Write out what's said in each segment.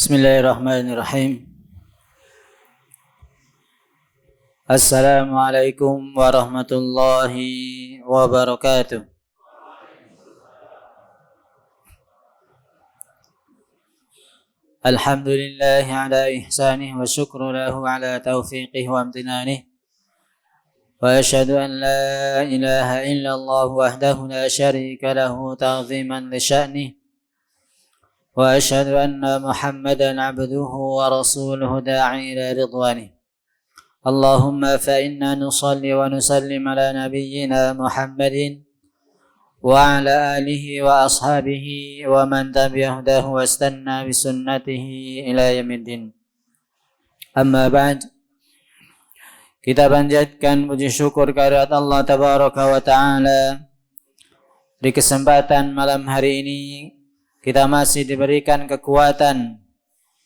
Bismillahirrahmanirrahim. Assalamualaikum warahmatullahi wabarakatuh. Alhamdulillah ala ihsanih wa syukru lahu ala taufiqih wa amtinanih. Wa ashhadu an la ilaha illallah wahdahu la syarika lahu ta'ziman li sya'nih. وأشهد أن محمدا عبده ورسوله داعي إلى رضوانه اللهم فإنا نصلي ونسلم على نبينا محمد وعلى آله وأصحابه ومن تبع هداه واستنى بسنته إلى يوم الدين. Amma ba'd. Kita panjatkan puji syukur kehadirat Allah Tabaraka wa Ta'ala. Di kesempatan malam hari ini kita masih diberikan kekuatan,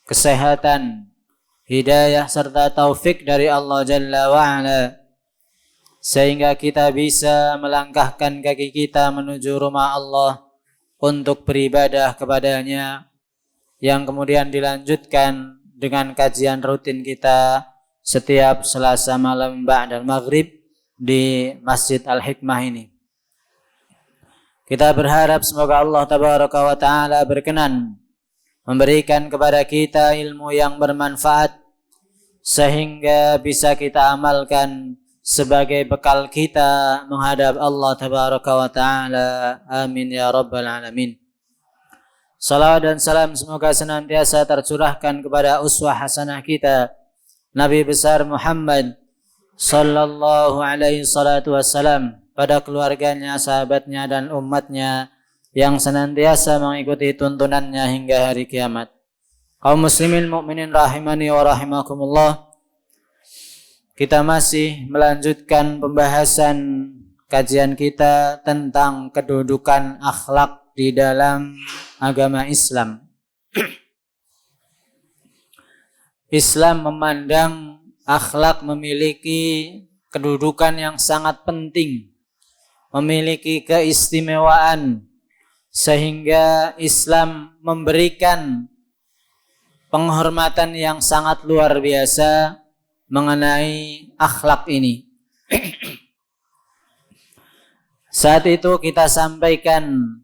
kesehatan, hidayah serta taufik dari Allah Jalla wa'ala, sehingga kita bisa melangkahkan kaki kita menuju rumah Allah untuk beribadah kepadanya, yang kemudian dilanjutkan dengan kajian rutin kita setiap Selasa malam ba'dal maghrib di Masjid Al-Hikmah ini. Kita berharap semoga Allah Tabaraka wa Ta'ala berkenan memberikan kepada kita ilmu yang bermanfaat sehingga bisa kita amalkan sebagai bekal kita menghadap Allah Tabaraka wa Ta'ala. Amin ya Rabbal Alamin. Salawat dan salam semoga senantiasa tercurahkan kepada uswah hasanah kita, Nabi besar Muhammad sallallahu alaihi salatu wassalam, pada keluarganya, sahabatnya, dan umatnya yang senantiasa mengikuti tuntunannya hingga hari kiamat. Kaum muslimin mukminin rahimani wa rahimakumullah. Kita masih melanjutkan pembahasan kajian kita tentang kedudukan akhlak di dalam agama Islam. Islam memandang akhlak memiliki kedudukan yang sangat penting, memiliki keistimewaan, sehingga Islam memberikan penghormatan yang sangat luar biasa mengenai akhlak ini. Saat itu kita sampaikan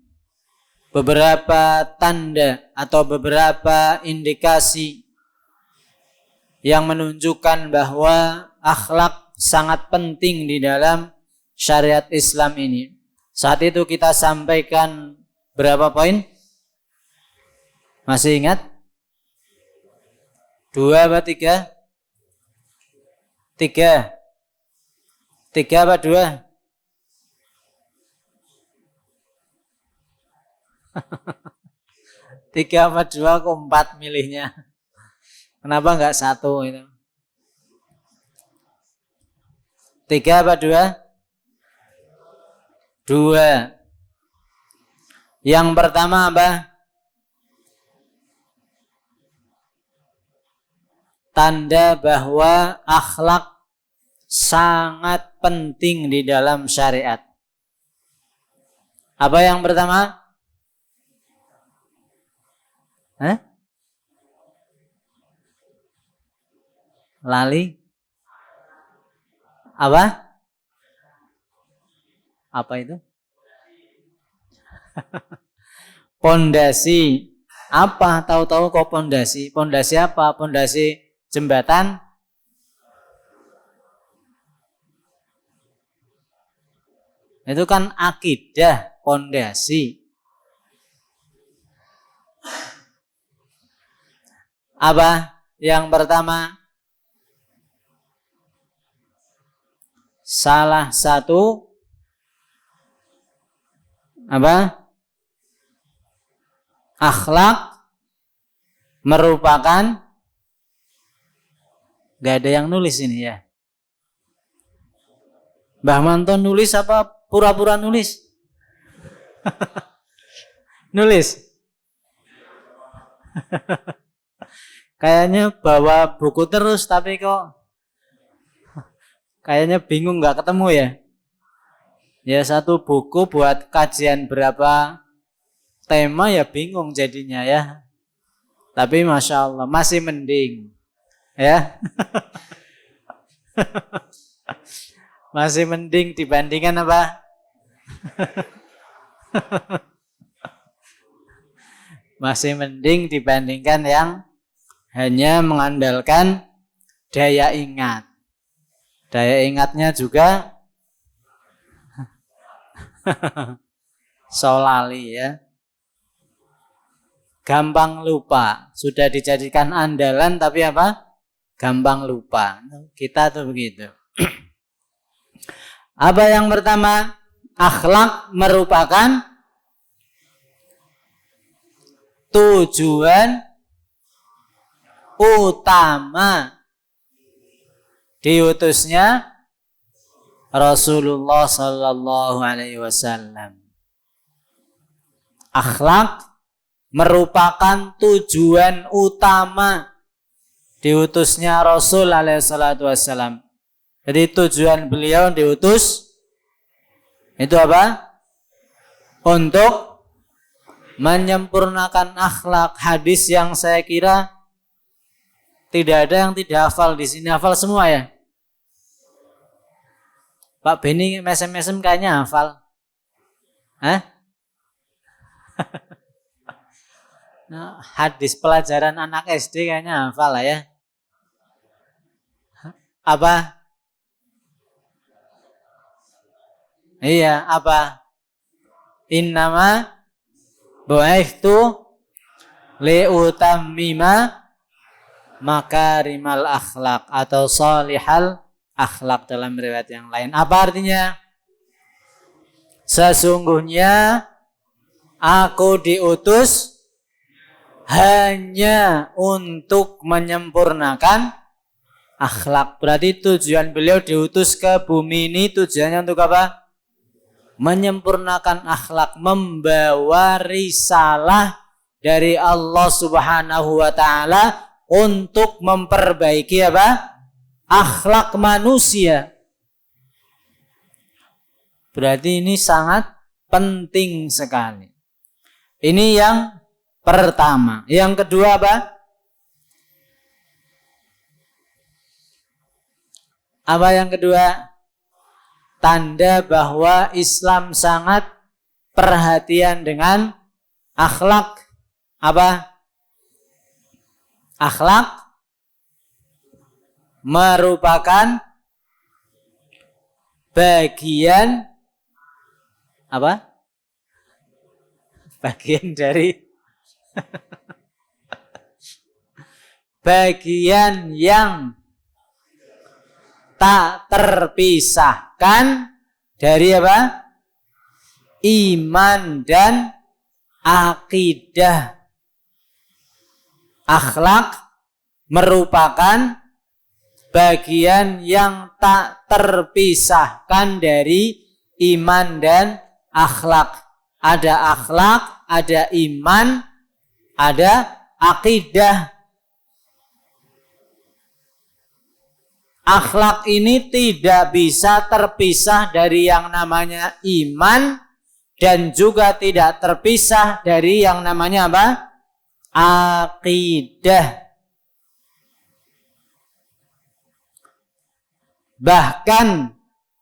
beberapa tanda atau beberapa indikasi yang menunjukkan bahwa akhlak sangat penting di dalam syariat Islam ini. Saat itu kita sampaikan berapa poin? Masih ingat? 2 apa 3? 3 apa 2? 3 apa 2 kok 4 milihnya? Kenapa enggak 1 itu? 3 apa 2? 2. Yang pertama apa? Tanda bahwa akhlak sangat penting di dalam syariat. Apa yang pertama? Lali? Apa? Apa itu? Pondasi. Apa? Tahu-tahu kok pondasi? Pondasi apa? Pondasi jembatan? Itu kan akidah, pondasi. Apa? Yang pertama, salah satu apa? Akhlak merupakan, gak ada yang nulis ini ya. Mbah Manton nulis apa pura-pura nulis? Nulis. Kayaknya bawa buku terus tapi kok kayaknya bingung gak ketemu ya. Ya satu buku buat kajian berapa tema ya bingung jadinya ya. Tapi Masya Allah masih mending. Ya. Masih mending dibandingkan apa? Masih mending dibandingkan yang hanya mengandalkan daya ingat. Daya ingatnya juga solali ya. Gampang lupa. Sudah dijadikan andalan tapi apa? Gampang lupa. Kita tuh begitu. Apa yang pertama? Akhlak merupakan tujuan utama diutusnya Rasulullah Sallallahu Alaihi Wasallam. Akhlak merupakan tujuan utama diutusnya Rasul Alaihi Wasallam. Jadi tujuan beliau diutus itu apa? Untuk menyempurnakan akhlak. Hadis yang saya kira tidak ada yang tidak hafal di sini. Hafal semua ya? Pak Beni mesem-mesem kayaknya hafal. Hah? Nah, hadis pelajaran anak SD kayaknya hafal lah ya. Apa? Iya, apa? Innama bu'ithtu liutammima makarimal akhlak atau salihal akhlak dalam riwayat yang lain. Apa artinya? Sesungguhnya aku diutus hanya untuk menyempurnakan akhlak. Berarti tujuan beliau diutus ke bumi ini tujuannya untuk apa? Menyempurnakan akhlak, membawa risalah dari Allah Subhanahu wa taala untuk memperbaiki apa? Akhlak manusia. Berarti ini sangat penting sekali. Ini yang pertama. Yang kedua apa? Apa yang kedua? Tanda bahwa Islam sangat perhatian dengan akhlak. Apa? Akhlak merupakan bagian apa? Bagian dari bagian yang tak terpisahkan dari apa? Iman dan akidah. Akhlak merupakan bagian yang tak terpisahkan dari iman dan akhlak. Ada akhlak, ada iman, ada akidah. Akhlak ini tidak bisa terpisah dari yang namanya iman dan juga tidak terpisah dari yang namanya apa? Akidah. Bahkan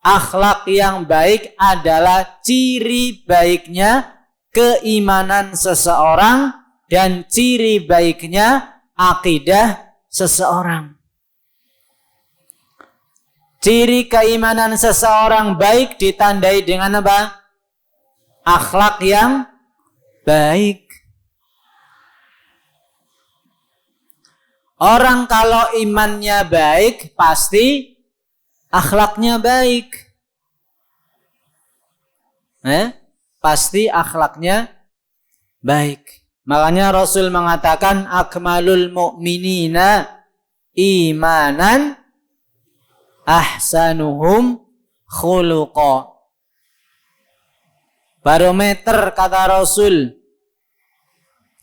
akhlak yang baik adalah ciri baiknya keimanan seseorang dan ciri baiknya akidah seseorang. Ciri keimanan seseorang baik ditandai dengan apa? Akhlak yang baik. Orang kalau imannya baik, pasti akhlaknya baik. Pasti akhlaknya baik. Makanya Rasul mengatakan akmalul mu'minina imanan ahsanuhum khuluqa. Barometer kata Rasul,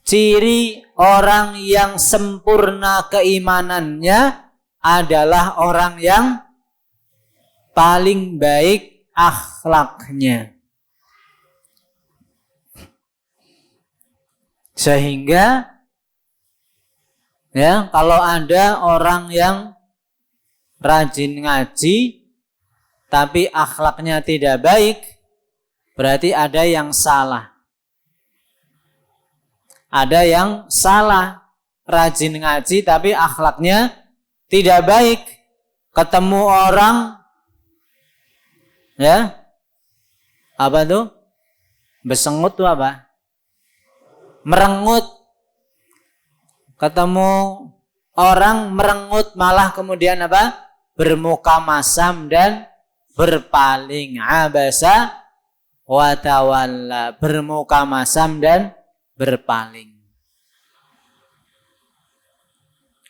ciri orang yang sempurna keimanannya adalah orang yang paling baik akhlaknya. Sehingga Ya, kalau ada orang yang rajin ngaji tapi akhlaknya tidak baik, berarti ada yang salah. Ada yang salah, rajin ngaji tapi akhlaknya tidak baik. Ketemu orang, ya, apa tuh? Besengut tuh apa? Merengut. Ketemu orang merengut, malah kemudian apa? Bermuka masam dan berpaling. Abasa wa tawalla. Bermuka masam dan berpaling.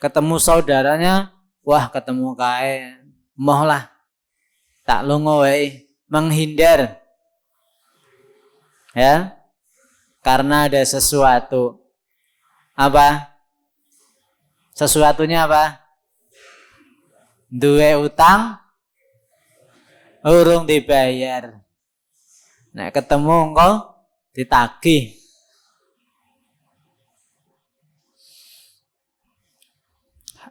Ketemu saudaranya, wah ketemu kae, mohlah tak lungo wae, menghindar. Ya. Karena ada sesuatu. Apa? Sesuatunya apa? Duwe utang urung dibayar. Nah, ketemu engko ditagih.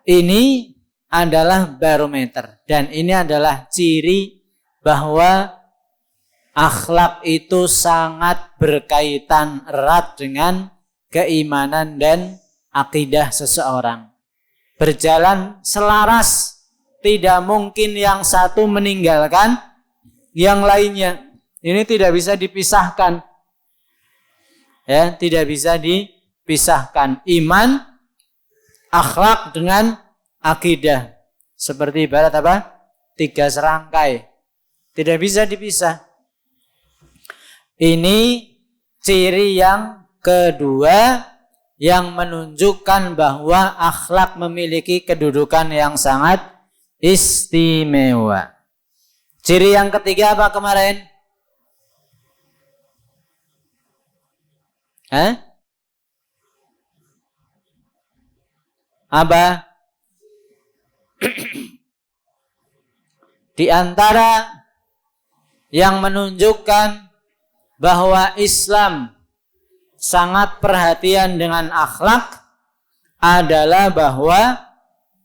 Ini adalah barometer dan ini adalah ciri bahwa akhlak itu sangat berkaitan erat dengan keimanan dan akidah seseorang. Berjalan selaras, tidak mungkin yang satu meninggalkan yang lainnya. Ini tidak bisa dipisahkan. Ya, tidak bisa dipisahkan. Iman, akhlak dengan akidah. Seperti ibarat apa? 3 serangkai. Tidak bisa dipisah. Ini ciri yang kedua yang menunjukkan bahwa akhlak memiliki kedudukan yang sangat istimewa. Ciri yang ketiga apa kemarin? Apa? Di antara yang menunjukkan bahwa Islam sangat perhatian dengan akhlak adalah bahwa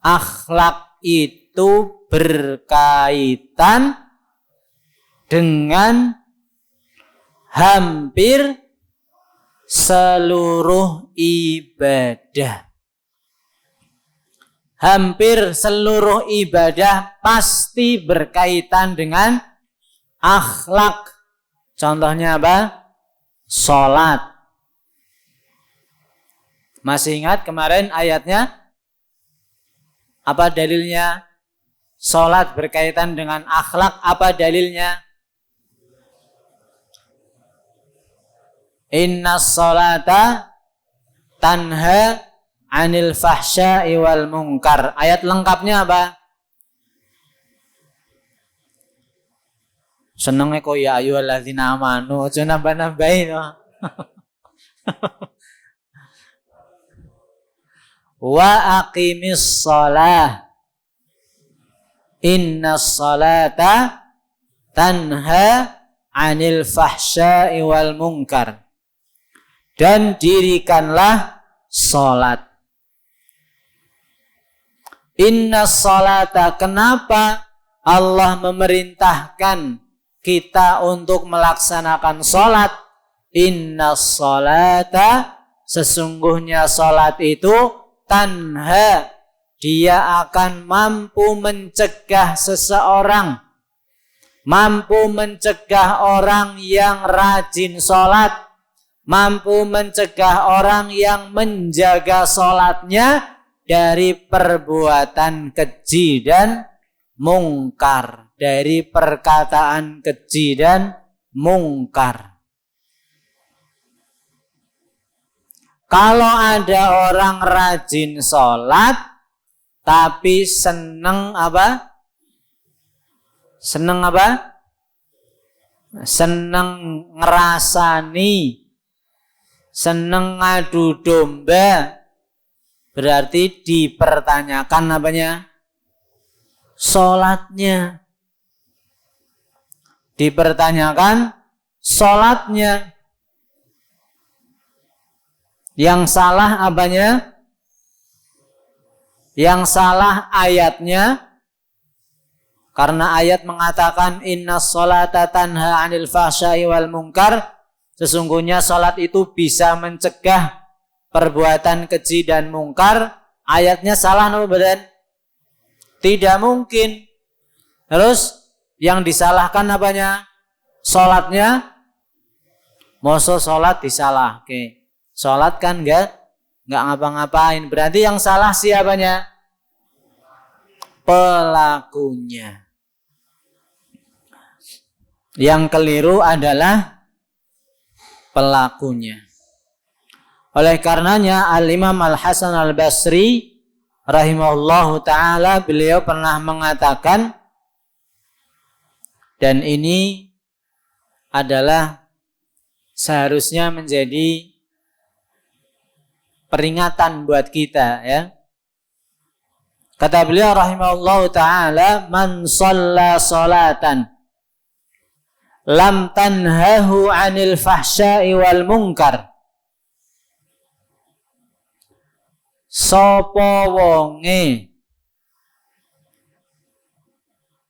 akhlak itu berkaitan dengan hampir seluruh ibadah. Hampir seluruh ibadah pasti berkaitan dengan akhlak. Contohnya apa? Sholat. Masih ingat kemarin ayatnya? Apa dalilnya? Sholat berkaitan dengan akhlak. Apa dalilnya? Inna sholata tanha anil fahsya'i wal munkar. Ayat lengkapnya apa? Senengnya kok ya ayyuhalladzina amanu. Aja nambah-nambahin. Wa aqimis shalah. Inna sholata tanha anil fahsya'i wal munkar. Dan dirikanlah sholat. Inna sholata, kenapa Allah memerintahkan kita untuk melaksanakan sholat? Inna sholata, sesungguhnya sholat itu tanha, dia akan mampu mencegah seseorang, mampu mencegah orang yang rajin sholat, mampu mencegah orang yang menjaga sholatnya dari perbuatan keji dan mungkar, dari perkataan keji dan mungkar. Kalau ada orang rajin sholat tapi seneng apa? Seneng apa? Seneng ngerasani, seneng ngadu domba, berarti dipertanyakan apanya? Sholatnya. Dipertanyakan sholatnya. Yang salah apanya? Yang salah ayatnya, karena ayat mengatakan innas sholata tanha 'anil fahsya'i wal munkar, sesungguhnya salat itu bisa mencegah perbuatan keji dan mungkar. Ayatnya salah napa mboten? Tidak mungkin. Terus yang disalahkan apanya? Salatnya. Mosok salat disalahke. Salat kan enggak ngapa-ngapain. Berarti yang salah siapanya? Pelakunya. Yang keliru adalah pelakunya. Oleh karenanya Al-Imam Al-Hasan Al-Basri rahimahullahu ta'ala, beliau pernah mengatakan, dan ini adalah seharusnya menjadi peringatan buat kita, ya. Kata beliau rahimahullahu ta'ala, man shalla sholatan lam tanhahu 'anil fahsya'i wal munkar, sapa wonge,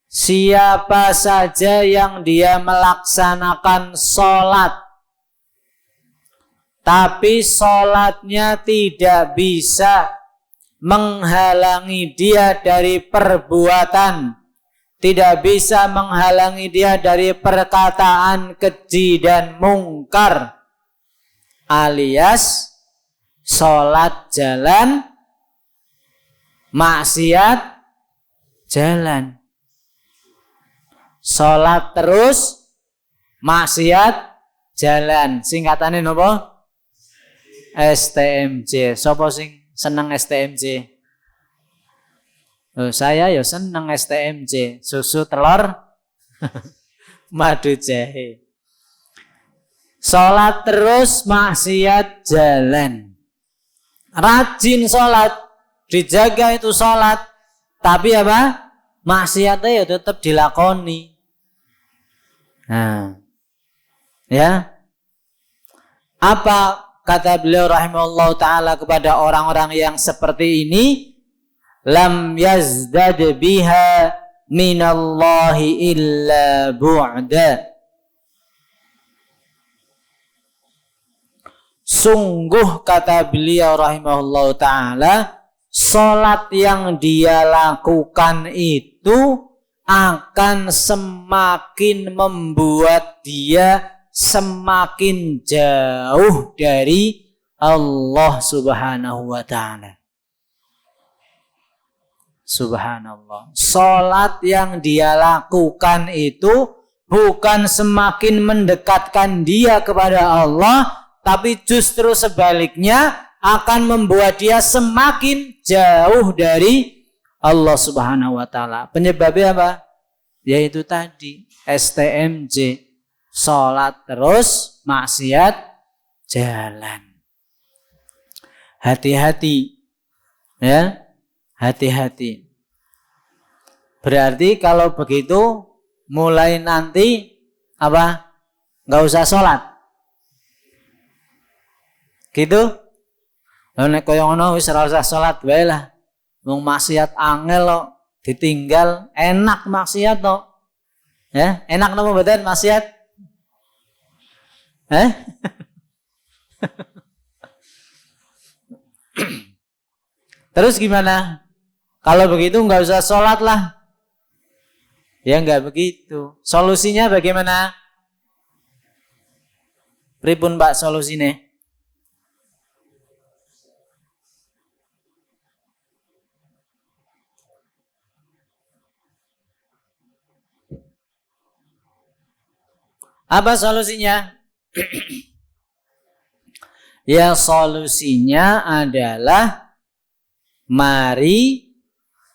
siapa saja yang dia melaksanakan sholat tapi sholatnya tidak bisa menghalangi dia dari perbuatan, tidak bisa menghalangi dia dari perkataan keji dan mungkar, alias sholat jalan, maksiat jalan. Sholat terus, maksiat jalan. Singkatannya apa? STMJ. Sopo sing seneng STMJ? Saya ya seneng STMJ. Susu telur madu jahe. Sholat terus, maksiat jalan. Rajin sholat, dijaga itu sholat, tapi apa? Maksiatnya ya tetap dilakoni. Nah, ya. Apa kata beliau rahimahullah ta'ala kepada orang-orang yang seperti ini? Lam yazdad biha minallahi illa bu'da. Sungguh kata beliau rahimahullah ta'ala, sholat yang dia lakukan itu akan semakin membuat dia semakin jauh dari Allah subhanahu wa ta'ala. Subhanallah. Sholat yang dia lakukan itu bukan semakin mendekatkan dia kepada Allah, tapi justru sebaliknya akan membuat dia semakin jauh dari Allah subhanahu wa ta'ala. Penyebabnya apa? Yaitu tadi STMJ. Sholat terus, maksiat jalan. Hati-hati. Ya, hati-hati. Berarti kalau begitu mulai nanti apa? Nggak usah sholat. Gitu? Nek koyo ngono wis ora usah salat wae lah. Wong maksiat angel kok ditinggal, enak maksiat kok. Ya, enak napa mboten maksiat? Terus gimana? Kalau begitu enggak usah salat lah. Ya enggak begitu. Solusinya bagaimana? Pripun Pak solusine? Apa solusinya? Ya solusinya adalah mari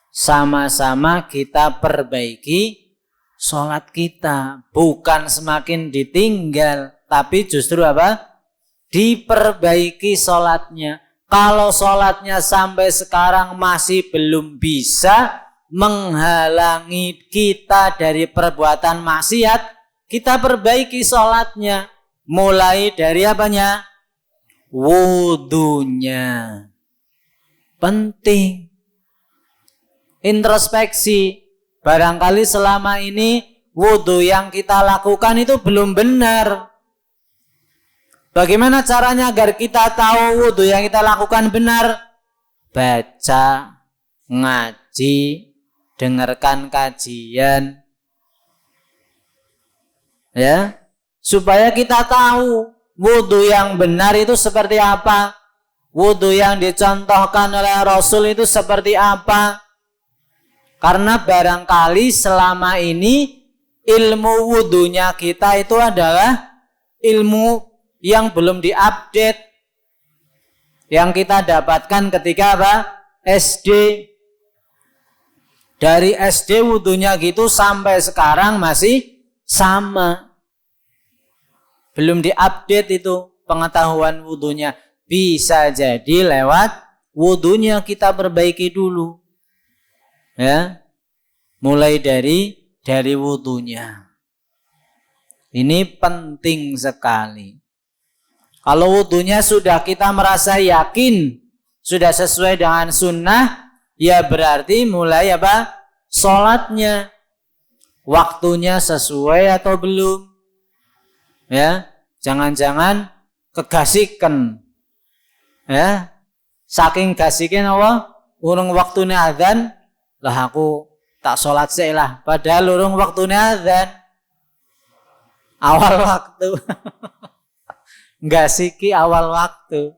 sama-sama kita perbaiki sholat kita. Bukan semakin ditinggal, tapi justru apa? Diperbaiki sholatnya. Kalau sholatnya sampai sekarang masih belum bisa menghalangi kita dari perbuatan maksiat, kita perbaiki sholatnya. Mulai dari apanya? Wudunya. Penting. introspeksi. Barangkali selama ini wudhu yang kita lakukan itu belum benar. Bagaimana caranya agar kita tahu wudhu yang kita lakukan benar? Baca, ngaji, dengarkan kajian. Ya, supaya kita tahu wudhu yang benar itu seperti apa. Wudhu yang dicontohkan oleh Rasul itu seperti apa. Karena barangkali selama ini ilmu wudhunya kita itu adalah ilmu yang belum diupdate, yang kita dapatkan ketika apa? SD. Dari SD wudhunya gitu sampai sekarang masih sama. Belum diupdate itu pengetahuan wudhunya. Bisa jadi lewat wudhunya kita perbaiki dulu. Ya, mulai dari wudhunya. Ini penting sekali. Kalau wudhunya sudah kita merasa yakin, sudah sesuai dengan sunnah, ya berarti mulai apa? Sholatnya. Waktunya sesuai atau belum? Ya, jangan-jangan kegasikan. Ya, saking gasikin apa? Urung waktunya adzan, lah aku tak sholat sih lah. Padahal urung waktunya adzan. Awal waktu. Gasiki awal waktu.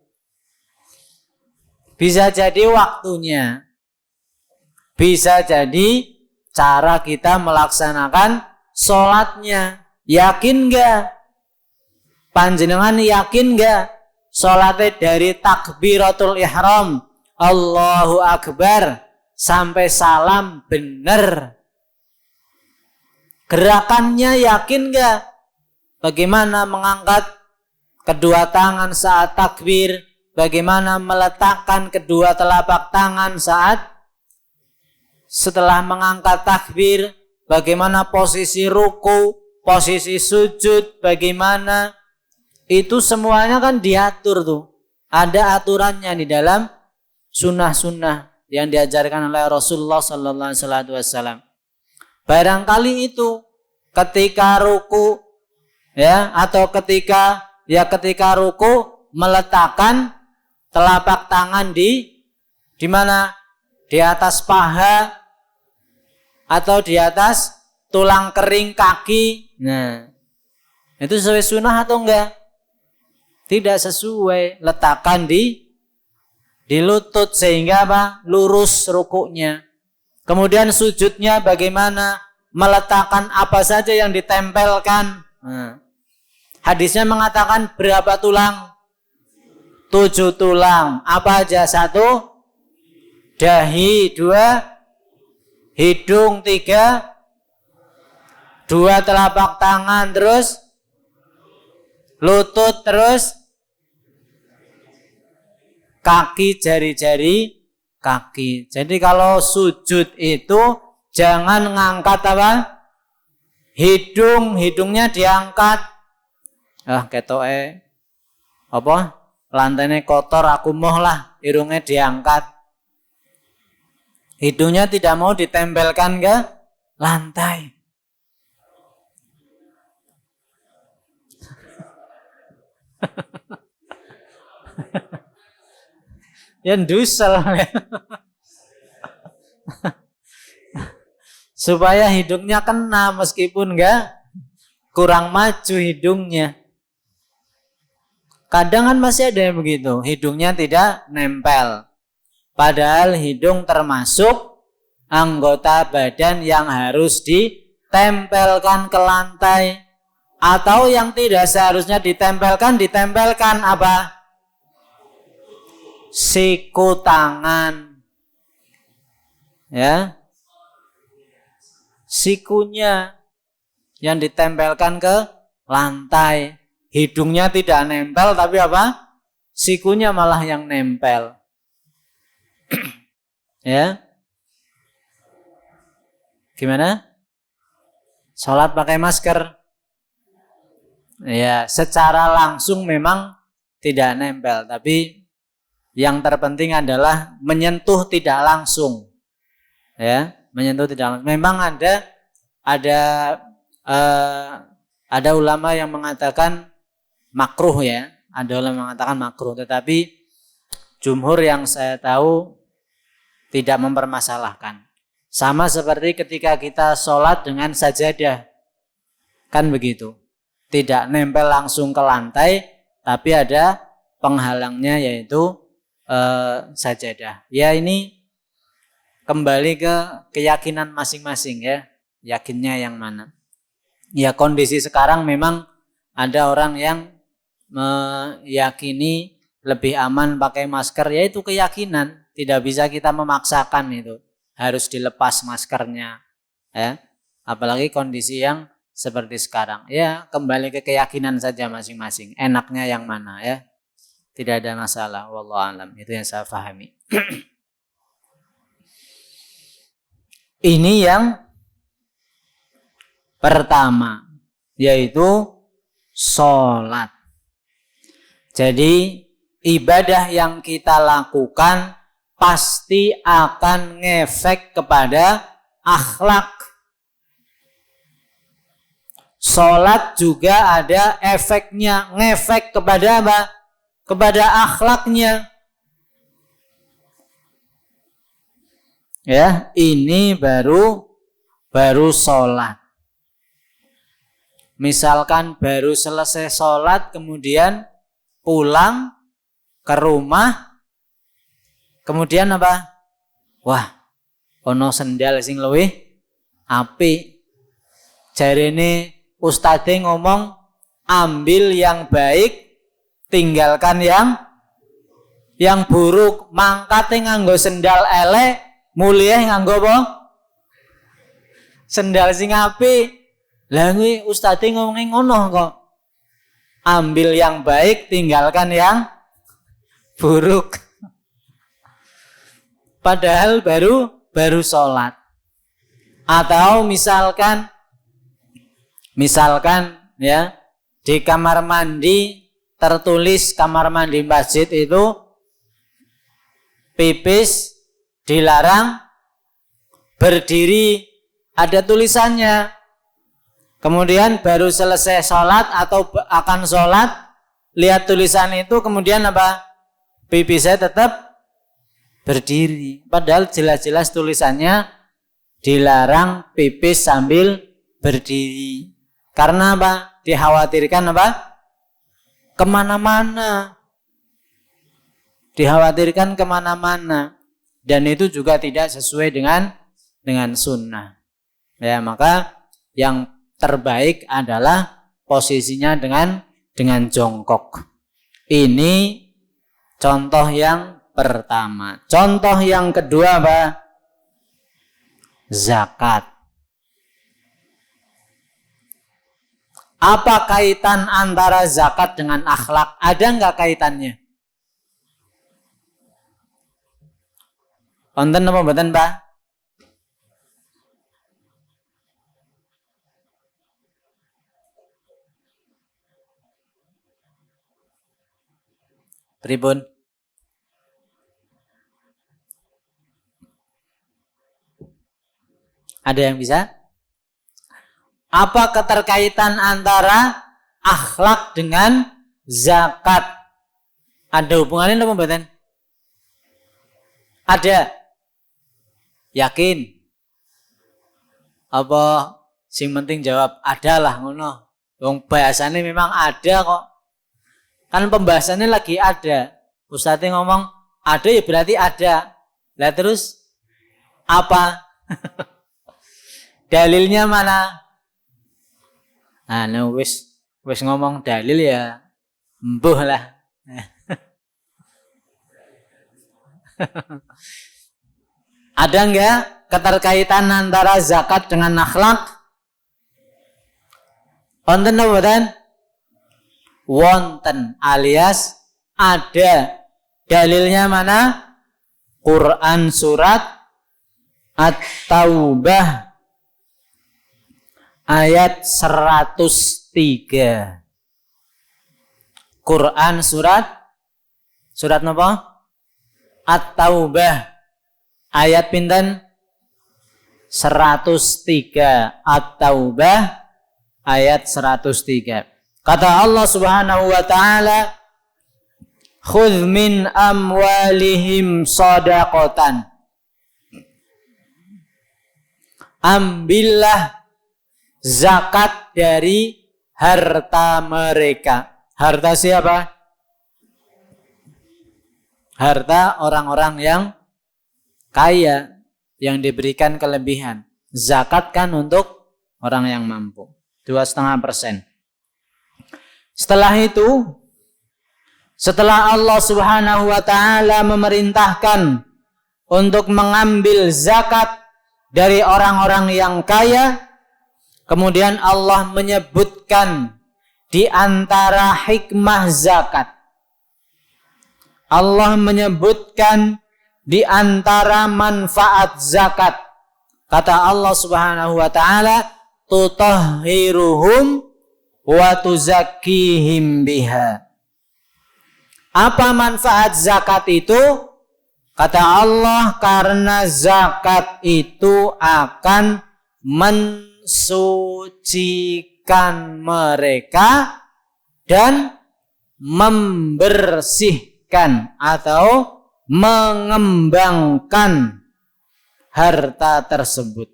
Bisa jadi waktunya. Bisa jadi cara kita melaksanakan sholatnya. Yakin gak? Panjenengan yakin gak? Sholatnya dari takbiratul ihram, Allahu Akbar, sampai salam benar. Gerakannya yakin gak? Bagaimana mengangkat kedua tangan saat takbir? Bagaimana meletakkan kedua telapak tangan saat setelah mengangkat takbir? Bagaimana posisi ruku, posisi sujud, bagaimana? Itu semuanya kan diatur tuh. Ada aturannya di dalam sunnah-sunnah yang diajarkan oleh Rasulullah sallallahu alaihi wasallam. Barangkali itu ketika ruku, ya, atau ketika ruku meletakkan telapak tangan di mana? Di atas paha atau di atas tulang kering kaki. Nah, itu sesuai sunnah atau enggak? Tidak sesuai. Letakkan di lutut sehingga apa? Lurus rukuknya. Kemudian sujudnya bagaimana? Meletakkan apa saja yang ditempelkan. Nah, hadisnya mengatakan berapa tulang? 7 tulang. Apa aja? 1, dahi 2, hidung 3, 2 telapak tangan, terus lutut, terus kaki, jari-jari kaki. Jadi kalau sujud itu jangan ngangkat apa? Hidungnya diangkat. Ketoke apa? Lantainya kotor, aku moh lah, irungnya diangkat. Hidungnya tidak mau ditempelkan ke lantai. Ya ndusel. Supaya hidungnya kena meskipun enggak kurang maju hidungnya. Kadang kan masih ada yang begitu, hidungnya tidak nempel. Padahal hidung termasuk anggota badan yang harus ditempelkan ke lantai. Atau yang tidak seharusnya ditempelkan apa? Siku tangan. Ya. Sikunya yang ditempelkan ke lantai. Hidungnya tidak nempel tapi apa? Sikunya malah yang nempel. Ya. Gimana? Sholat pakai masker? Ya, secara langsung memang tidak nempel, tapi yang terpenting adalah menyentuh tidak langsung. Ya, menyentuh tidak langsung. Memang ada ulama yang mengatakan makruh ya. Ada ulama yang mengatakan makruh, tetapi jumhur yang saya tahu tidak mempermasalahkan. Sama seperti ketika kita sholat dengan sajadah. Kan begitu. Tidak nempel langsung ke lantai, tapi ada penghalangnya yaitu sajadah. Ya, ini kembali ke keyakinan masing-masing ya. Yakinnya yang mana. Ya, kondisi sekarang memang ada orang yang meyakini lebih aman pakai masker, yaitu keyakinan. Tidak bisa kita memaksakan itu. Harus dilepas maskernya. Ya. Apalagi kondisi yang seperti sekarang. Ya, kembali ke keyakinan saja masing-masing. Enaknya yang mana ya. Tidak ada masalah. Wallahu a'lam. Itu yang saya pahami. Ini yang pertama, yaitu sholat. Jadi ibadah yang kita lakukan pasti akan ngefek kepada akhlak. Sholat juga ada efeknya, ngefek kepada apa? Kepada akhlaknya. Ya, ini baru sholat. Misalkan baru selesai sholat, kemudian pulang ke rumah, kemudian apa? Wah, ono sendal sing luwih apik. Jarene ustadze ngomong, ambil yang baik, tinggalkan yang buruk. Mangkate nganggo sendal elek, mulih nganggo apa? Sendal sing apik. Lah kuwi ustadze ngomongin ngono kok. Ambil yang baik, tinggalkan yang buruk. Padahal baru sholat. Atau misalkan ya, di kamar mandi tertulis kamar mandi masjid itu pipis dilarang berdiri, ada tulisannya. Kemudian baru selesai sholat atau akan sholat, lihat tulisan itu, kemudian apa? Pipisnya tetap berdiri. Padahal jelas-jelas tulisannya dilarang pipis sambil berdiri. Karena apa? Dikhawatirkan apa? Kemana-mana. Dikhawatirkan kemana-mana. Dan itu juga tidak sesuai dengan sunnah. Ya, maka yang terbaik adalah posisinya dengan jongkok. Ini contoh yang pertama. Contoh yang kedua apa? Zakat. Apa kaitan antara zakat dengan akhlak? Ada nggak kaitannya? Konten apa mboten, Pak? Pripun? Ada yang bisa? Apa keterkaitan antara akhlak dengan zakat? Ada hubungannya apa mboten? Ada. Yakin? Apa sing penting jawab ada lah ngono. Wong bahasane memang ada kok. Kan pembahasannya lagi ada. Ustadznya ngomong ada ya berarti ada. Lah terus apa? Dalilnya mana? Nah, wis ngomong dalil ya embuh lah. Ada enggak keterkaitan antara zakat dengan akhlak? Wonten apa mboten? Wonten alias ada. Dalilnya mana? Quran surat At-Taubah ayat 103. Quran surat napa? At-Taubah ayat pinten? 103 At-Taubah ayat 103. Kata Allah Subhanahu wa taala, "Khudz min amwalihim shadaqatan." Ambillah zakat dari harta mereka. Harta siapa? Harta orang-orang yang kaya, yang diberikan kelebihan. Zakat kan untuk orang yang mampu. 2,5%. Setelah itu, setelah Allah Subhanahu wa taala memerintahkan untuk mengambil zakat dari orang-orang yang kaya, kemudian Allah menyebutkan di antara hikmah zakat. Allah menyebutkan di antara manfaat zakat. Kata Allah Subhanahu wa taala, "Tutahhiruhum wa tuzakkihim biha." Apa manfaat zakat itu? Kata Allah, karena zakat itu akan mensucikan mereka dan membersihkan atau mengembangkan harta tersebut.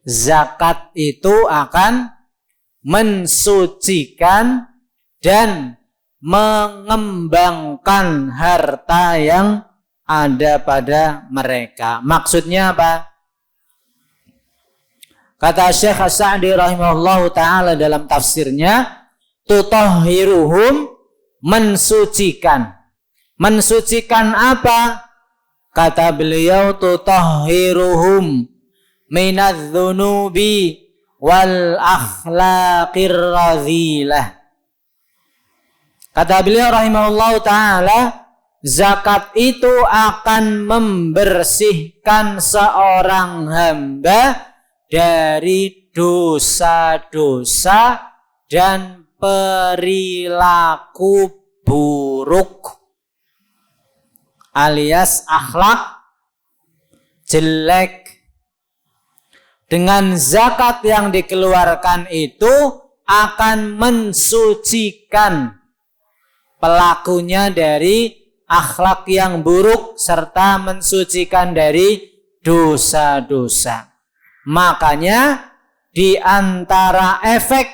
Zakat itu akan mensucikan dan mengembangkan harta yang ada pada mereka. Maksudnya apa? Kata Syekh As-Sa'di rahimahullahu ta'ala dalam tafsirnya, tutahhiruhum, mensucikan. Mensucikan apa? Kata beliau, tutahhiruhum minadz-dzunubi wal akhlaqir radhilah. Kata beliau rahimahullahu ta'ala, zakat itu akan membersihkan seorang hamba dari dosa-dosa dan perilaku buruk alias akhlak jelek. Dengan zakat yang dikeluarkan itu akan mensucikan pelakunya dari akhlak yang buruk serta mensucikan dari dosa-dosa. Makanya di antara efek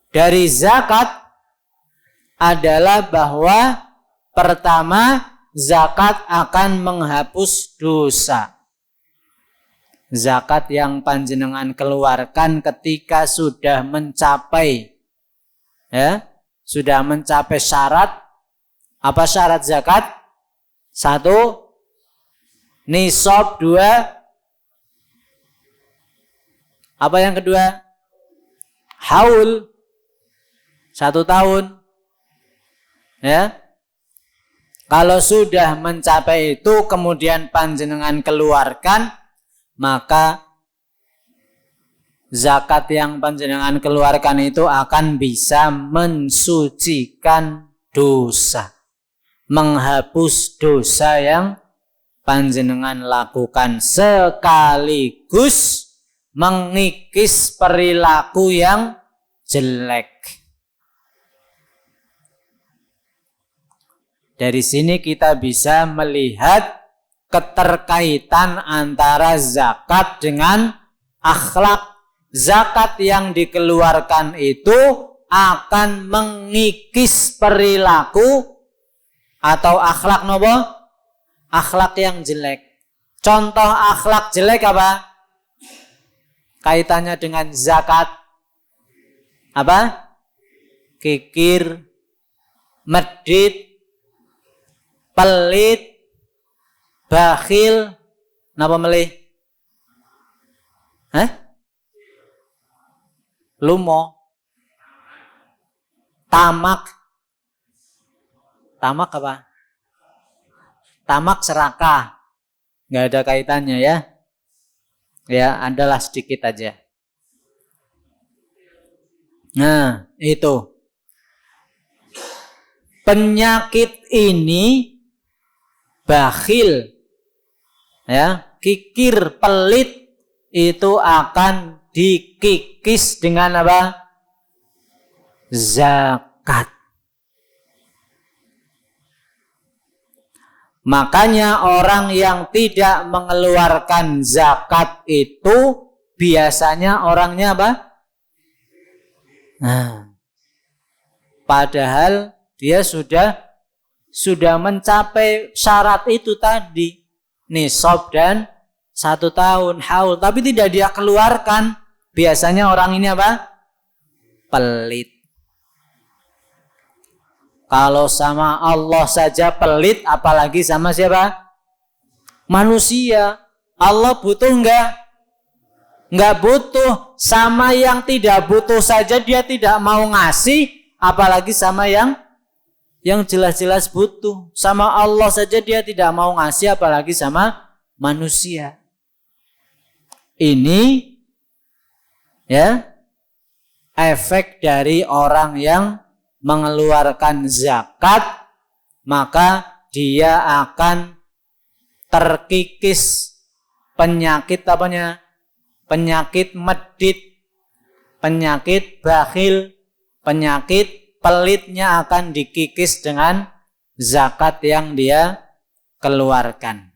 dari zakat adalah bahwa pertama, zakat akan menghapus dosa. Zakat yang panjenengan keluarkan ketika sudah mencapai sudah mencapai syarat. Apa syarat zakat? 1, nisab. 2, apa yang kedua? Haul, 1 tahun. Ya. Kalau sudah mencapai itu kemudian panjenengan keluarkan, maka zakat yang panjenengan keluarkan itu akan bisa mensucikan dosa, menghapus dosa yang panjenengan lakukan, sekaligus mengikis perilaku yang jelek. Dari sini kita bisa melihat keterkaitan antara zakat dengan akhlak. Zakat yang dikeluarkan itu akan mengikis perilaku atau akhlak nopo? Akhlak yang jelek. Contoh akhlak jelek apa? Kaitannya dengan zakat. Apa? Kikir, medit, pelit, bakhil, napa melih? Lumo, tamak. Tamak apa? Tamak serakah. Nggak ada kaitannya ya. Ya, adalah sedikit aja. Nah, itu. Penyakit ini bakhil, ya, kikir, pelit itu akan dikikis dengan apa? Zakat. Makanya orang yang tidak mengeluarkan zakat itu biasanya orangnya apa? Nah, padahal dia sudah mencapai syarat itu tadi, nisab dan 1 tahun haul, tapi tidak dia keluarkan. Biasanya orang ini apa? Pelit. Kalau sama Allah saja pelit, apalagi sama siapa? Manusia. Allah butuh enggak? Enggak butuh. Sama yang tidak butuh saja dia tidak mau ngasih, apalagi sama yang jelas-jelas butuh. Sama Allah saja dia tidak mau ngasih, apalagi sama manusia. Ini ya efek dari orang yang mengeluarkan zakat, maka dia akan terkikis penyakit apanya? Penyakit medit, penyakit bakhil, penyakit pelitnya akan dikikis dengan zakat yang dia keluarkan.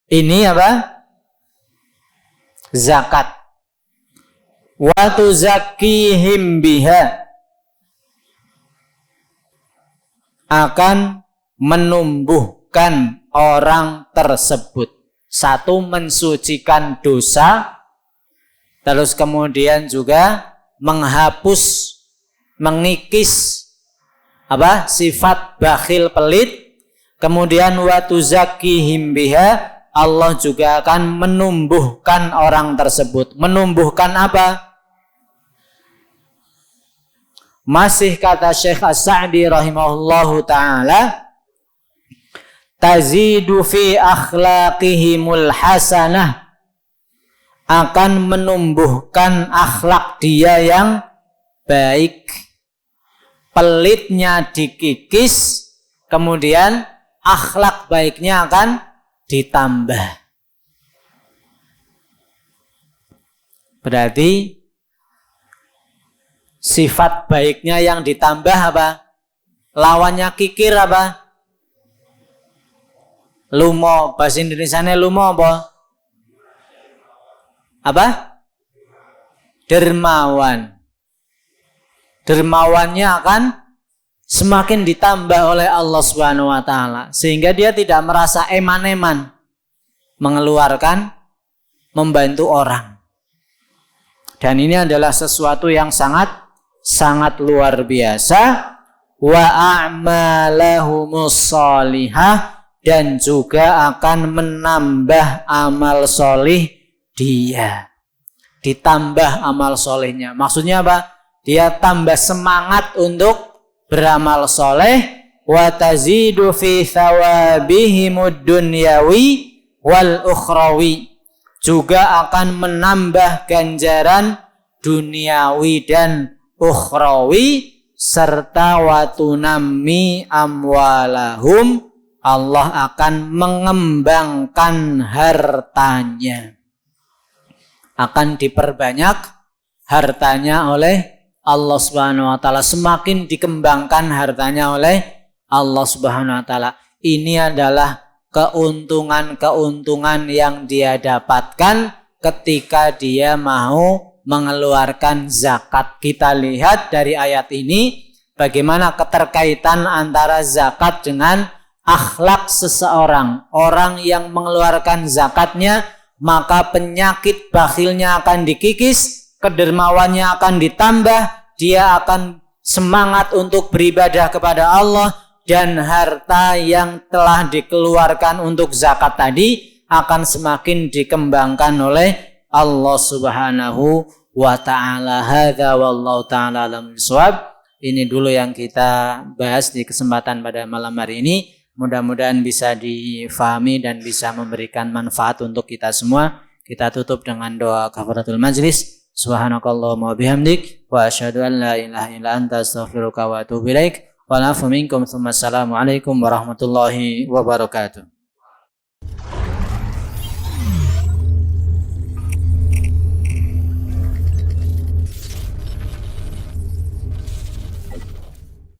Ini apa? Zakat. Wa tuzakkihim biha, akan menumbuhkan orang tersebut. Satu, mensucikan dosa, terus kemudian juga menghapus, mengikis apa? Sifat bakhil pelit. Kemudian wa tuzakkihim biha, Allah juga akan menumbuhkan orang tersebut. Menumbuhkan apa? Masih kata Syekh As-Sa'di rahimahullahu ta'ala, tazidu fi akhlaqihimul hasanah, akan menumbuhkan akhlak dia yang baik. Pelitnya dikikis, kemudian akhlak baiknya akan ditambah. Berarti sifat baiknya yang ditambah apa? Lawannya kikir apa? Lumo. Bahasa Indonesianya lumo apa? Apa? Dermawan. Dermawannya akan semakin ditambah oleh Allah Subhanahu wa taala, sehingga dia tidak merasa eman-eman mengeluarkan, membantu orang. Dan ini adalah sesuatu yang sangat luar biasa. Wa a'malahumus sholihah, dan juga akan menambah amal solih dia. Ditambah amal solihnya. Maksudnya apa? Dia tambah semangat untuk beramal soleh. Wa tazidu fi thawabihimud dunyawi wal ukhrawi, juga akan menambah ganjaran duniawi dan ukhrawi, serta watunammi amwalahum, Allah akan mengembangkan hartanya, akan diperbanyak hartanya oleh Allah Subhanahu wa taala, semakin dikembangkan hartanya oleh Allah Subhanahu wa taala. Ini adalah keuntungan-keuntungan yang dia dapatkan ketika dia mau mengeluarkan zakat. Kita lihat dari ayat ini bagaimana keterkaitan antara zakat dengan akhlak seseorang. Orang yang mengeluarkan zakatnya, maka penyakit bakhilnya akan dikikis, kedermawannya akan ditambah, dia akan semangat untuk beribadah kepada Allah, dan harta yang telah dikeluarkan untuk zakat tadi akan semakin dikembangkan oleh Allah Subhanahu wa ta'ala. Hadza wallahu ta'ala alam bisawab. Ini dulu yang kita bahas di kesempatan pada malam hari ini. Mudah-mudahan bisa difahami dan bisa memberikan manfaat untuk kita semua. Kita tutup dengan doa kafaratul majlis. Subhanakallahumma wa bihamdik, wa asyhadu an la ilaha illa anta astaghfiruka wa atubu ilaik. Wa lafu minkum. Assalamualaikum warahmatullahi wabarakatuh.